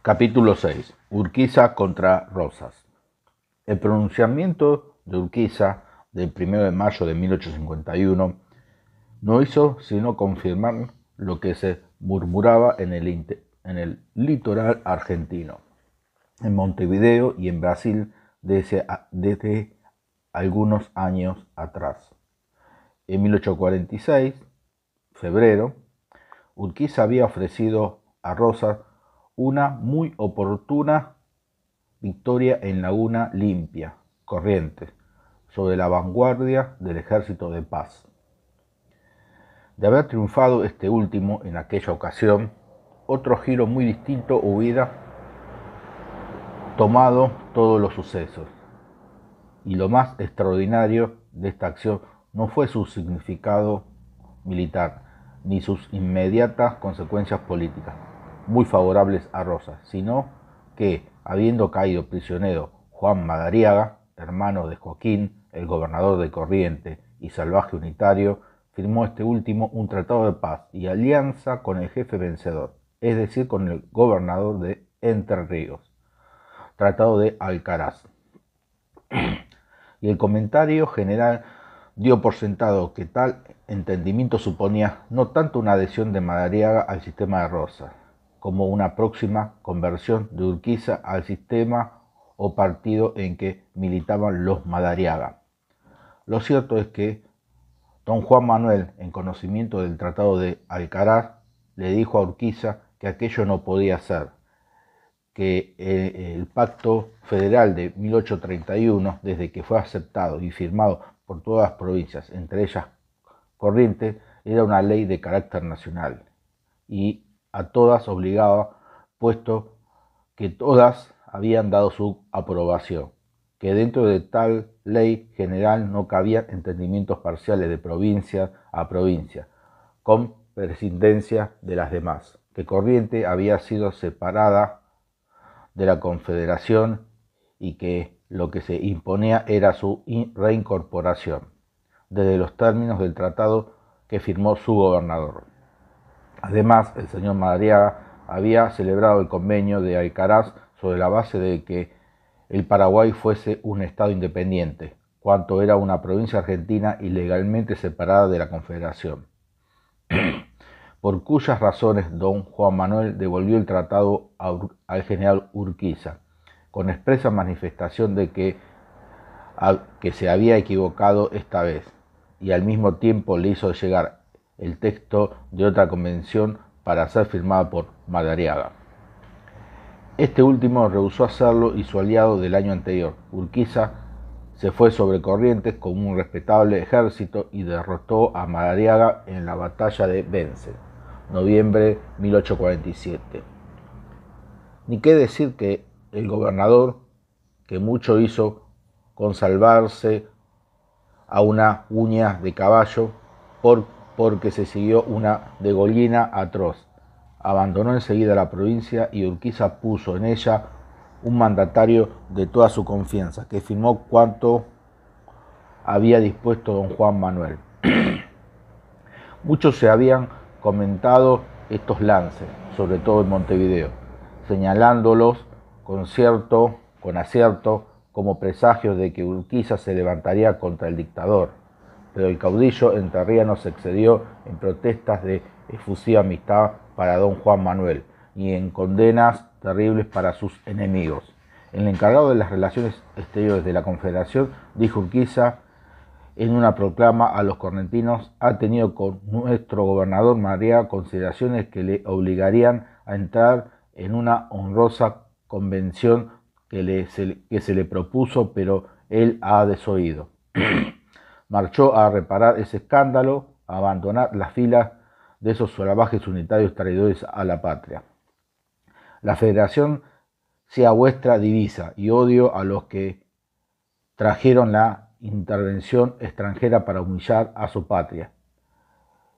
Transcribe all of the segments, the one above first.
Capítulo 6. Urquiza contra Rosas. El pronunciamiento de Urquiza del 1 de mayo de 1851 no hizo sino confirmar lo que se murmuraba en el litoral argentino, en Montevideo y en Brasil desde algunos años atrás. En 1846, febrero, Urquiza había ofrecido a Rosas una muy oportuna victoria en Laguna Limpia, Corrientes, sobre la vanguardia del Ejército de Paz. De haber triunfado este último en aquella ocasión, otro giro muy distinto hubiera tomado todos los sucesos. Y lo más extraordinario de esta acción no fue su significado militar, ni sus inmediatas consecuencias políticas, muy favorables a Rosas, sino que, habiendo caído prisionero Juan Madariaga, hermano de Joaquín, el gobernador de Corrientes y salvaje unitario, firmó este último un tratado de paz y alianza con el jefe vencedor, es decir, con el gobernador de Entre Ríos, tratado de Alcaraz. Y el comentario general dio por sentado que tal entendimiento suponía no tanto una adhesión de Madariaga al sistema de Rosas, como una próxima conversión de Urquiza al sistema o partido en que militaban los Madariaga. Lo cierto es que don Juan Manuel, en conocimiento del tratado de Alcaraz, le dijo a Urquiza que aquello no podía ser, que el pacto federal de 1831, desde que fue aceptado y firmado por todas las provincias, entre ellas Corrientes, era una ley de carácter nacional y a todas obligaba, puesto que todas habían dado su aprobación, que dentro de tal ley general no cabían entendimientos parciales de provincia a provincia, con prescindencia de las demás, que Corrientes había sido separada de la Confederación y que lo que se imponía era su reincorporación, desde los términos del tratado que firmó su gobernador. Además, el señor Madariaga había celebrado el convenio de Alcaraz sobre la base de que el Paraguay fuese un estado independiente, cuanto era una provincia argentina y legalmente separada de la Confederación, por cuyas razones don Juan Manuel devolvió el tratado al general Urquiza, con expresa manifestación de que se había equivocado esta vez, y al mismo tiempo le hizo llegar el texto de otra convención para ser firmada por Madariaga. Este último rehusó hacerlo y su aliado del año anterior, Urquiza, se fue sobre Corrientes con un respetable ejército y derrotó a Madariaga en la batalla de Vence, noviembre 1847. Ni qué decir que el gobernador, que mucho hizo con salvarse a una uña de caballo porque se siguió una degollina atroz, abandonó enseguida la provincia y Urquiza puso en ella un mandatario de toda su confianza, que firmó cuanto había dispuesto don Juan Manuel. Muchos se habían comentado estos lances, sobre todo en Montevideo, señalándolos con acierto, como presagios de que Urquiza se levantaría contra el dictador, pero el caudillo entrerriano se excedió en protestas de efusiva amistad para don Juan Manuel y en condenas terribles para sus enemigos. El encargado de las relaciones exteriores de la Confederación, dijo Urquiza en una proclama a los correntinos, ha tenido con nuestro gobernador Madariaga consideraciones que le obligarían a entrar en una honrosa convención que se le propuso, pero él ha desoído. Marchó a reparar ese escándalo, a abandonar las filas de esos salvajes unitarios traidores a la patria. La federación sea vuestra divisa y odio a los que trajeron la intervención extranjera para humillar a su patria.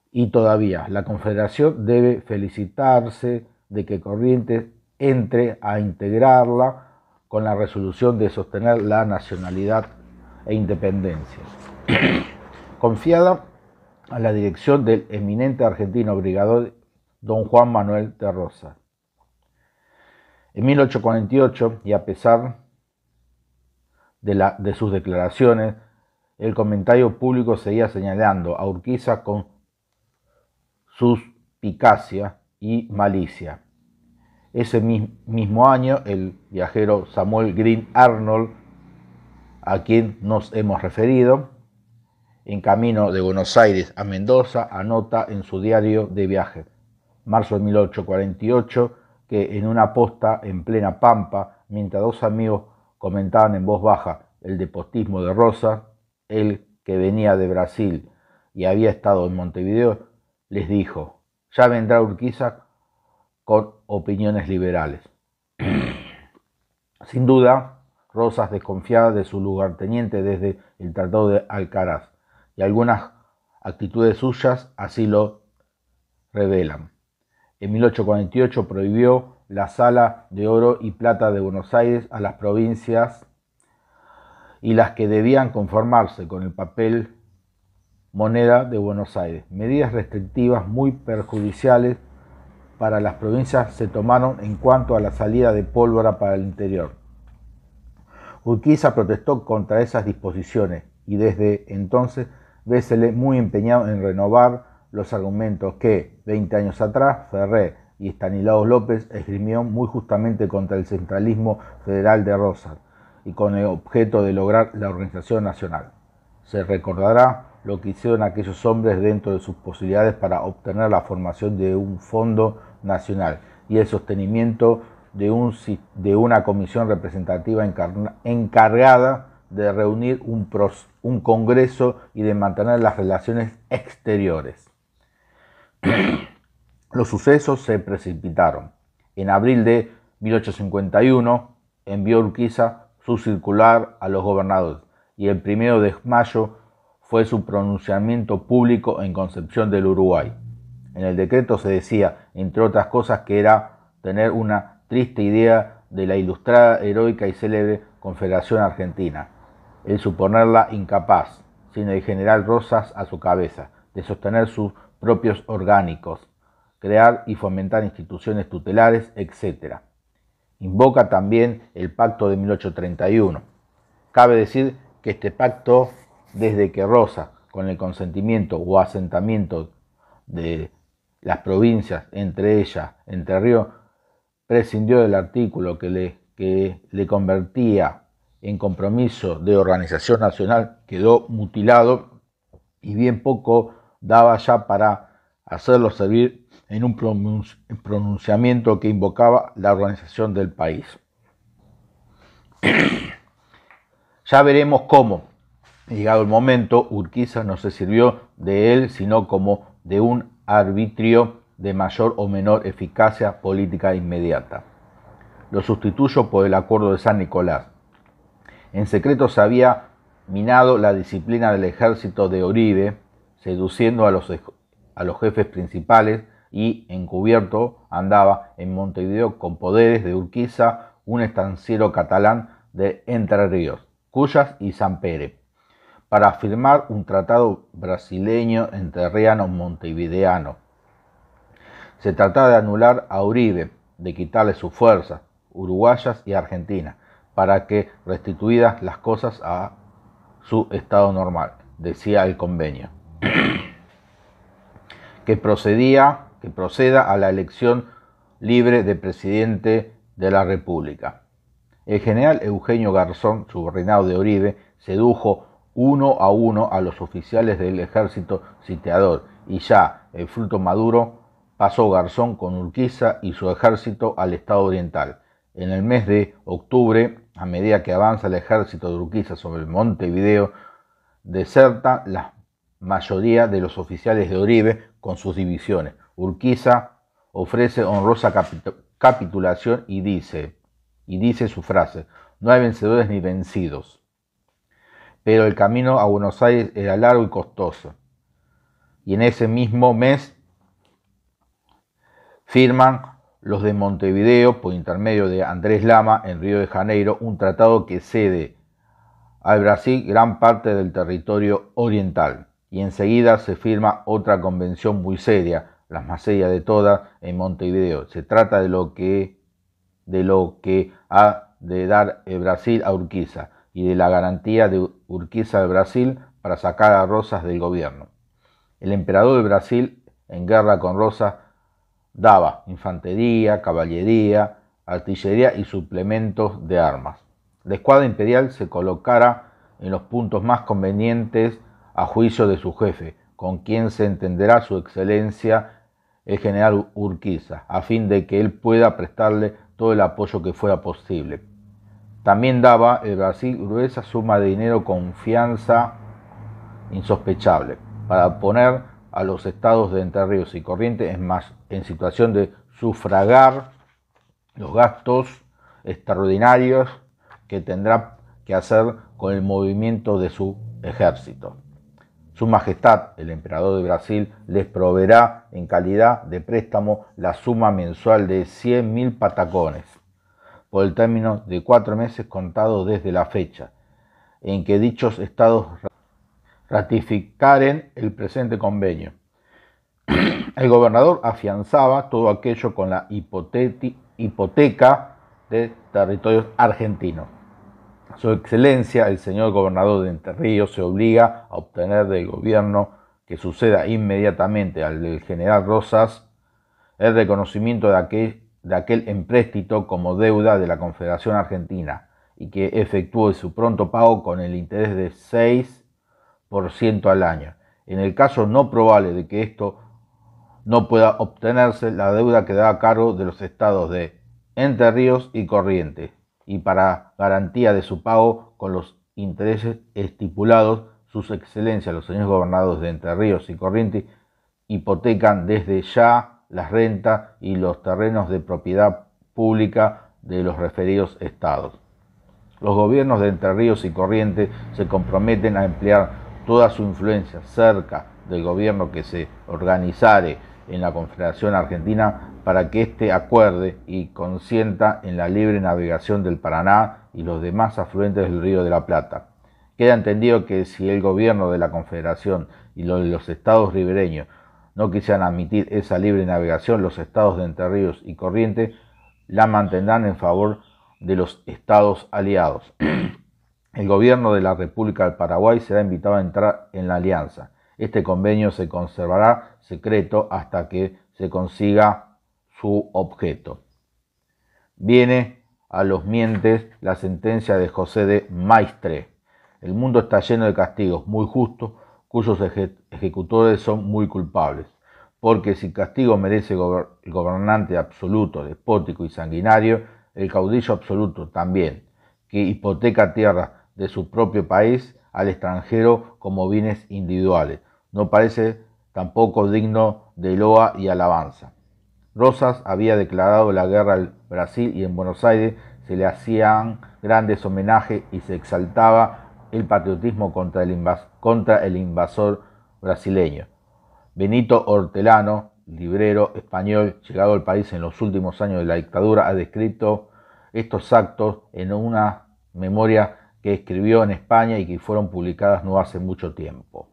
Y todavía, la Confederación debe felicitarse de que Corrientes entre a integrarla con la resolución de sostener la nacionalidad e independencia. Confiada a la dirección del eminente argentino brigador don Juan Manuel de Rosas. En 1848, y a pesar de sus declaraciones, el comentario público seguía señalando a Urquiza con suspicacia y malicia. Ese mismo año, el viajero Samuel Green Arnold, a quien nos hemos referido, en camino de Buenos Aires a Mendoza, anota en su diario de viaje, marzo de 1848, que en una posta en plena Pampa, mientras dos amigos comentaban en voz baja el despotismo de Rosas, él, que venía de Brasil y había estado en Montevideo, les dijo: ya vendrá Urquiza con opiniones liberales. Sin duda, Rosas desconfiaba de su lugarteniente desde el Tratado de Alcaraz, y algunas actitudes suyas así lo revelan. En 1848 prohibió la sala de oro y plata de Buenos Aires a las provincias y las que debían conformarse con el papel moneda de Buenos Aires. Medidas restrictivas muy perjudiciales para las provincias se tomaron en cuanto a la salida de pólvora para el interior. Urquiza protestó contra esas disposiciones y desde entonces vésele muy empeñado en renovar los argumentos que, 20 años atrás, Ferrer y Estanislao López esgrimió muy justamente contra el centralismo federal de Rosas y con el objeto de lograr la organización nacional. Se recordará lo que hicieron aquellos hombres dentro de sus posibilidades para obtener la formación de un fondo nacional y el sostenimiento de una comisión representativa encargada de reunir un congreso y de mantener las relaciones exteriores. Los sucesos se precipitaron. En abril de 1851 envió Urquiza su circular a los gobernadores y el 1 de mayo fue su pronunciamiento público en Concepción del Uruguay. En el decreto se decía, entre otras cosas, que era tener una triste idea de la ilustrada, heroica y célebre Confederación Argentina, el suponerla incapaz, sin el general Rosas a su cabeza, de sostener sus propios orgánicos, crear y fomentar instituciones tutelares, etc. Invoca también el pacto de 1831. Cabe decir que este pacto, desde que Rosas, con el consentimiento o asentamiento de las provincias, entre ellas Entre Ríos, prescindió del artículo que le convertía en compromiso de organización nacional, quedó mutilado y bien poco daba ya para hacerlo servir en un pronunciamiento que invocaba la organización del país. Ya veremos cómo, llegado el momento, Urquiza no se sirvió de él, sino como de un arbitrio de mayor o menor eficacia política inmediata. Lo sustituyó por el Acuerdo de San Nicolás. En secreto se había minado la disciplina del ejército de Oribe, seduciendo a los jefes principales, y encubierto andaba en Montevideo con poderes de Urquiza un estanciero catalán de Entre Ríos, Cuyas y San Pere, para firmar un tratado brasileño entrerriano-montevideano. Se trataba de anular a Uribe, de quitarle sus fuerzas, uruguayas y argentinas, para que, restituidas las cosas a su estado normal, decía el convenio, que proceda a la elección libre de presidente de la República. El general Eugenio Garzón, subordinado de Uribe, sedujo uno a los oficiales del ejército sitiador, y ya el fruto maduro pasó Garzón con Urquiza y su ejército al estado oriental. En el mes de octubre, a medida que avanza el ejército de Urquiza sobre el Montevideo, deserta la mayoría de los oficiales de Uribe con sus divisiones. Urquiza ofrece honrosa capitulación y dice su frase: no hay vencedores ni vencidos. Pero el camino a Buenos Aires era largo y costoso. Y en ese mismo mes firman los de Montevideo, por intermedio de Andrés Lama, en Río de Janeiro, un tratado que cede al Brasil gran parte del territorio oriental. Y enseguida se firma otra convención muy seria, la más seria de todas, en Montevideo. Se trata de lo que de lo que ha de dar Brasil a Urquiza y de la garantía de Urquiza de Brasil para sacar a Rosas del gobierno. El emperador de Brasil, en guerra con Rosas, daba infantería, caballería, artillería y suplementos de armas. La escuadra imperial se colocara en los puntos más convenientes a juicio de su jefe, con quien se entenderá su excelencia el general Urquiza, a fin de que él pueda prestarle todo el apoyo que fuera posible. También daba el Brasil gruesa suma de dinero con fianza insospechable, para poner a los estados de Entre Ríos y Corrientes en situación de sufragar los gastos extraordinarios que tendrá que hacer con el movimiento de su ejército. Su Majestad, el emperador de Brasil, les proveerá en calidad de préstamo la suma mensual de 100.000 patacones, por el término de 4 meses contados desde la fecha en que dichos estados ratificaren el presente convenio. El gobernador afianzaba todo aquello con la hipoteca de territorios argentinos. Su excelencia, el señor gobernador de Entre Ríos, se obliga a obtener del gobierno que suceda inmediatamente al del general Rosas el reconocimiento de aquel empréstito como deuda de la Confederación Argentina y que efectúe su pronto pago con el interés de 6% al año. En el caso no probable de que esto no pueda obtenerse, la deuda quedará a cargo de los estados de Entre Ríos y Corrientes, y para garantía de su pago con los intereses estipulados, sus excelencias, los señores gobernadores de Entre Ríos y Corrientes, hipotecan desde ya las rentas y los terrenos de propiedad pública de los referidos estados. Los gobiernos de Entre Ríos y Corrientes se comprometen a emplear toda su influencia cerca del gobierno que se organizare en la Confederación Argentina para que éste acuerde y consienta en la libre navegación del Paraná y los demás afluentes del Río de la Plata. Queda entendido que si el gobierno de la Confederación y los estados ribereños no quisieran admitir esa libre navegación, los estados de Entre Ríos y Corrientes la mantendrán en favor de los estados aliados. El gobierno de la República del Paraguay será invitado a entrar en la alianza. Este convenio se conservará secreto hasta que se consiga su objeto. Viene a los mientes la sentencia de José de Maistre. El mundo está lleno de castigos muy justos, cuyos ejecutores son muy culpables. Porque si castigo merece el gobernante absoluto, despótico y sanguinario, el caudillo absoluto también, que hipoteca tierras de su propio país al extranjero como bienes individuales. No parece tampoco digno de loa y alabanza. Rosas había declarado la guerra al Brasil y en Buenos Aires se le hacían grandes homenajes y se exaltaba el patriotismo contra el invasor brasileño. Benito Hortelano, librero español llegado al país en los últimos años de la dictadura, ha descrito estos actos en una memoria que escribió en España y que fueron publicadas no hace mucho tiempo.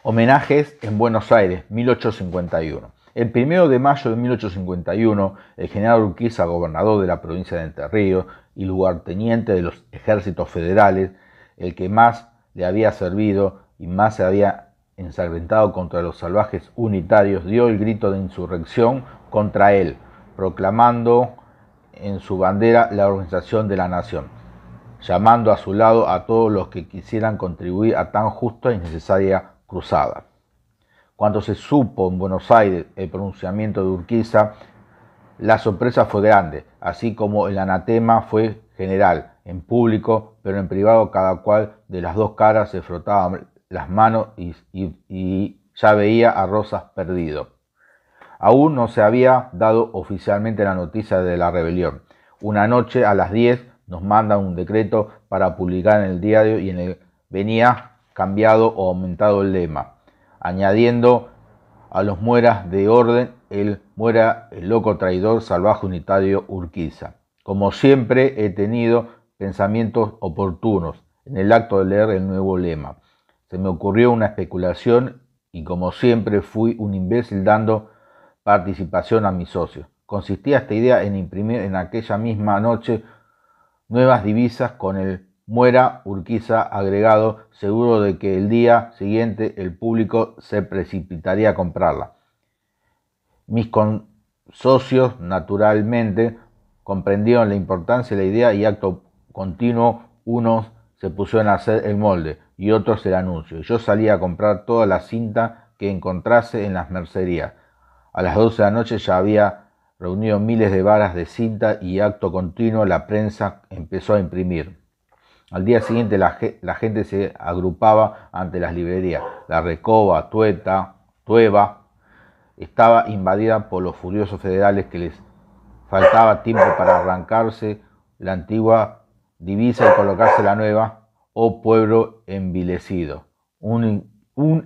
Homenajes en Buenos Aires, 1851. El 1 de mayo de 1851, el general Urquiza, gobernador de la provincia de Entre Ríos y lugarteniente de los ejércitos federales, el que más le había servido y más se había ensangrentado contra los salvajes unitarios, dio el grito de insurrección contra él, proclamando en su bandera la organización de la nación, llamando a su lado a todos los que quisieran contribuir a tan justa y necesaria cruzada. Cuando se supo en Buenos Aires el pronunciamiento de Urquiza, la sorpresa fue grande, así como el anatema fue general, en público, pero en privado cada cual de las dos caras se frotaba las manos y ya veía a Rosas perdido. Aún no se había dado oficialmente la noticia de la rebelión. Una noche a las 10 nos mandan un decreto para publicar en el diario y en él venía cambiado o aumentado el lema, añadiendo a los mueras de orden, el muera el loco traidor salvaje unitario Urquiza. Como siempre he tenido pensamientos oportunos en el acto de leer el nuevo lema. Se me ocurrió una especulación y como siempre fui un imbécil dando participación a mis socios. Consistía esta idea en imprimir en aquella misma noche nuevas divisas con el Muera Urquiza agregado, seguro de que el día siguiente el público se precipitaría a comprarla. Mis socios, naturalmente, comprendieron la importancia de la idea y acto continuo unos se pusieron a hacer el molde y otros el anuncio. Yo salía a comprar toda la cinta que encontrase en las mercerías. A las 12 de la noche ya había reunido miles de varas de cinta y acto continuo la prensa empezó a imprimir. Al día siguiente la gente se agrupaba ante las librerías. La Recoba, Tueva, estaba invadida por los furiosos federales que les faltaba tiempo para arrancarse la antigua divisa y colocarse la nueva. Oh pueblo envilecido. Un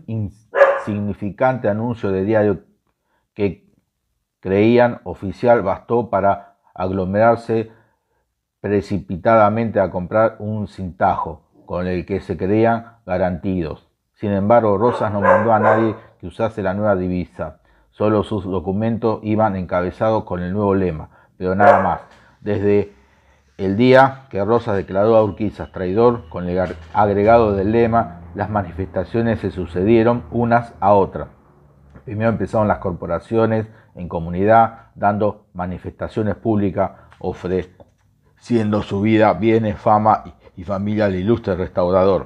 insignificante anuncio de diario que creían oficial bastó para aglomerarse precipitadamente a comprar un cintajo con el que se creían garantidos. Sin embargo, Rosas no mandó a nadie que usase la nueva divisa. Solo sus documentos iban encabezados con el nuevo lema, pero nada más. Desde el día que Rosas declaró a Urquiza traidor con el agregado del lema, las manifestaciones se sucedieron unas a otras. Primero empezaron las corporaciones en comunidad, dando manifestaciones públicas, ofreciendo su vida, bienes, fama y familia al ilustre restaurador.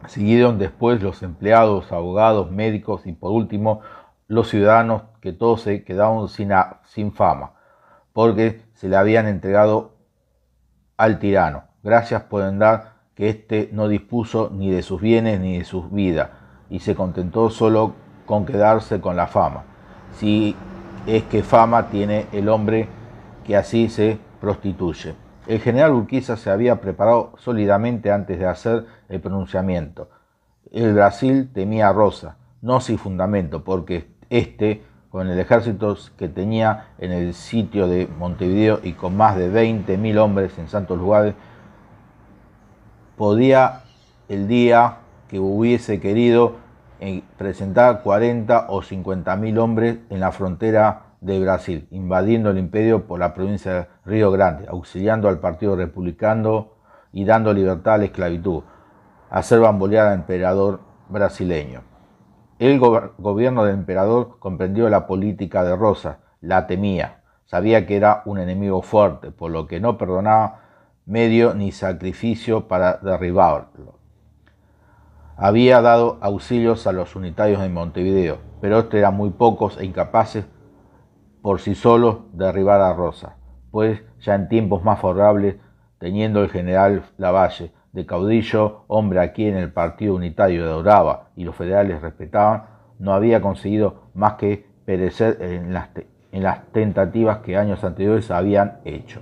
Siguieron después los empleados, abogados, médicos y por último los ciudadanos, que todos se quedaron sin fama, porque se le habían entregado al tirano. Gracias pueden dar que éste no dispuso ni de sus bienes ni de sus vidas, y se contentó solo con quedarse con la fama. Si es que fama tiene el hombre que así se prostituye. El general Urquiza se había preparado sólidamente antes de hacer el pronunciamiento. El Brasil temía a Rosas, no sin fundamento, porque con el ejército que tenía en el sitio de Montevideo y con más de 20.000 hombres en santos lugares, podía el día que hubiese querido presentar 40 o 50.000 hombres en la frontera de Brasil, invadiendo el imperio por la provincia de Río Grande, auxiliando al partido republicano y dando libertad a la esclavitud, hacer bambolear al emperador brasileño. El gobierno del emperador comprendió la política de Rosas, la temía, sabía que era un enemigo fuerte, por lo que no perdonaba medio ni sacrificio para derribarlo. Había dado auxilios a los unitarios de Montevideo, pero estos eran muy pocos e incapaces por sí solos de derribar a Rosas, pues ya en tiempos más favorables, teniendo el general Lavalle de caudillo, hombre a quien el partido unitario adoraba y los federales respetaban, no había conseguido más que perecer en las tentativas que años anteriores habían hecho.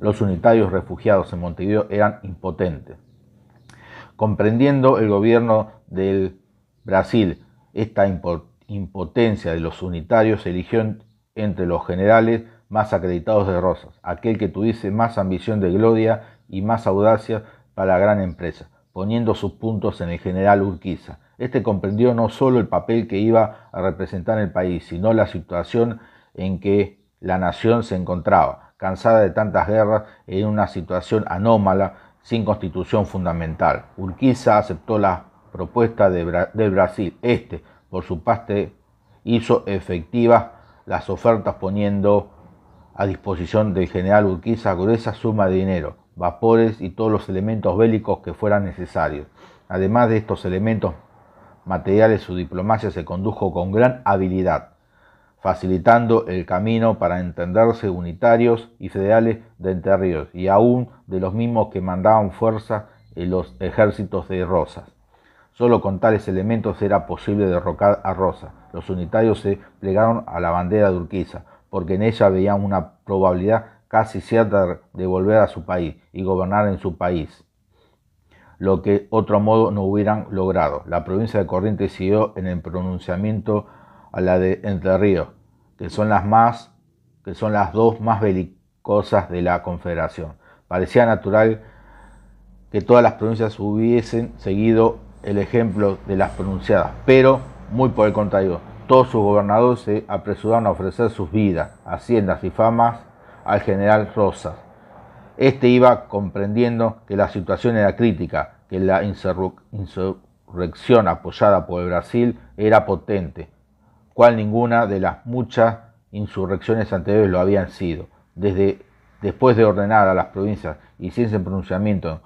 Los unitarios refugiados en Montevideo eran impotentes. Comprendiendo el gobierno del Brasil esta impotencia de los unitarios, eligió entre los generales más acreditados de Rosas, aquel que tuviese más ambición de gloria y más audacia para la gran empresa, poniendo sus puntos en el general Urquiza. Este comprendió no solo el papel que iba a representar el país, sino la situación en que la nación se encontraba, cansada de tantas guerras, en una situación anómala, sin constitución fundamental. Urquiza aceptó la propuesta del Brasil. Por su parte, hizo efectivas las ofertas poniendo a disposición del general Urquiza gruesa suma de dinero, vapores y todos los elementos bélicos que fueran necesarios. Además de estos elementos materiales, su diplomacia se condujo con gran habilidad, facilitando el camino para entenderse unitarios y federales de Entre Ríos y aún de los mismos que mandaban fuerza en los ejércitos de Rosas. Solo con tales elementos era posible derrocar a Rosas. Los unitarios se plegaron a la bandera de Urquiza, porque en ella veían una probabilidad casi cierta de volver a su país y gobernar en su país, lo que otro modo no hubieran logrado. La provincia de Corrientes siguió en el pronunciamiento a la de Entre Ríos, que son las dos más belicosas de la Confederación. Parecía natural que todas las provincias hubiesen seguido el ejemplo de las pronunciadas, pero muy por el contrario, Todos sus gobernadores se apresuraron a ofrecer sus vidas, haciendas y famas al general Rosas. Este iba comprendiendo que la situación era crítica, que la insurrección apoyada por el Brasil era potente, cual ninguna de las muchas insurrecciones anteriores lo habían sido. Después de ordenar a las provincias y sin ese pronunciamiento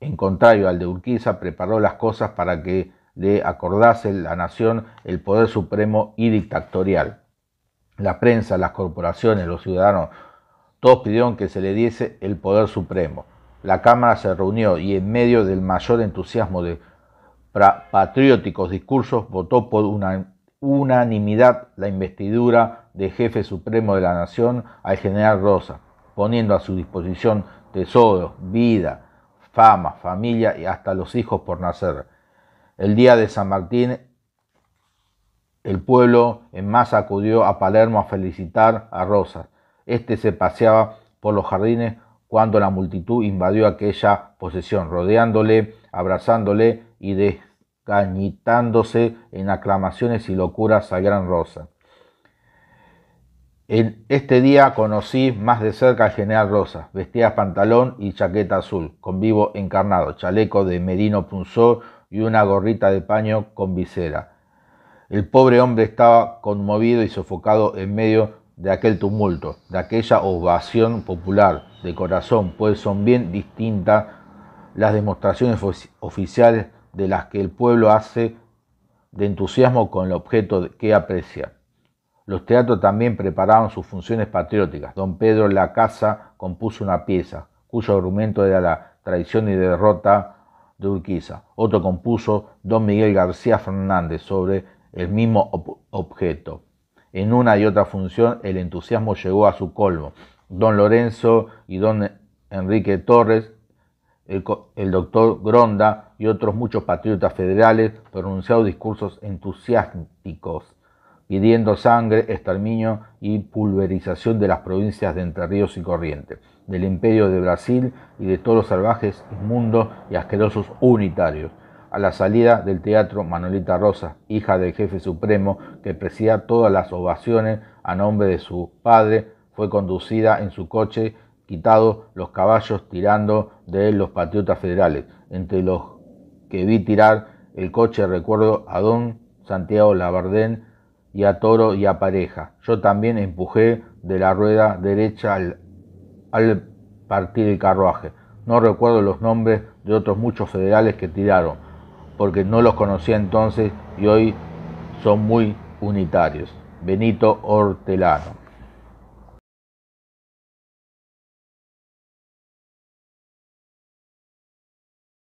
en contrario al de Urquiza, preparó las cosas para que le acordase la nación el poder supremo y dictatorial. La prensa, las corporaciones, los ciudadanos, todos pidieron que se le diese el poder supremo. La Cámara se reunió y en medio del mayor entusiasmo de patrióticos discursos votó por unanimidad la investidura de jefe supremo de la nación al general Rosas, poniendo a su disposición tesoros, vida, fama, familia y hasta los hijos por nacer. El día de San Martín, el pueblo en masa acudió a Palermo a felicitar a Rosas. Este se paseaba por los jardines cuando la multitud invadió aquella posesión, rodeándole, abrazándole y desgañitándose en aclamaciones y locuras al gran Rosas. En este día conocí más de cerca al general Rosas. Vestía pantalón y chaqueta azul, con vivo encarnado, chaleco de merino punzó y una gorrita de paño con visera. El pobre hombre estaba conmovido y sofocado en medio de aquel tumulto, de aquella ovación popular de corazón, pues son bien distintas las demostraciones oficiales de las que el pueblo hace de entusiasmo con el objeto que aprecia. Los teatros también preparaban sus funciones patrióticas. Don Pedro Lacasa compuso una pieza, cuyo argumento era la traición y derrota de Urquiza. Otro compuso don Miguel García Fernández sobre el mismo objeto. En una y otra función el entusiasmo llegó a su colmo. Don Lorenzo y don Enrique Torres, el doctor Gronda y otros muchos patriotas federales pronunciaron discursos entusiásticos, pidiendo sangre, exterminio y pulverización de las provincias de Entre Ríos y Corrientes, del Imperio de Brasil y de todos los salvajes, inmundos y asquerosos unitarios. A la salida del teatro, Manuelita Rosas, hija del jefe supremo, que presidía todas las ovaciones a nombre de su padre, fue conducida en su coche, quitados los caballos, tirando de él los patriotas federales. Entre los que vi tirar el coche recuerdo a don Santiago Labardén, y a Toro y a Pareja. Yo también empujé de la rueda derecha al partir el carruaje. No recuerdo los nombres de otros muchos federales que tiraron, porque no los conocía entonces y hoy son muy unitarios. Benito Hortelano.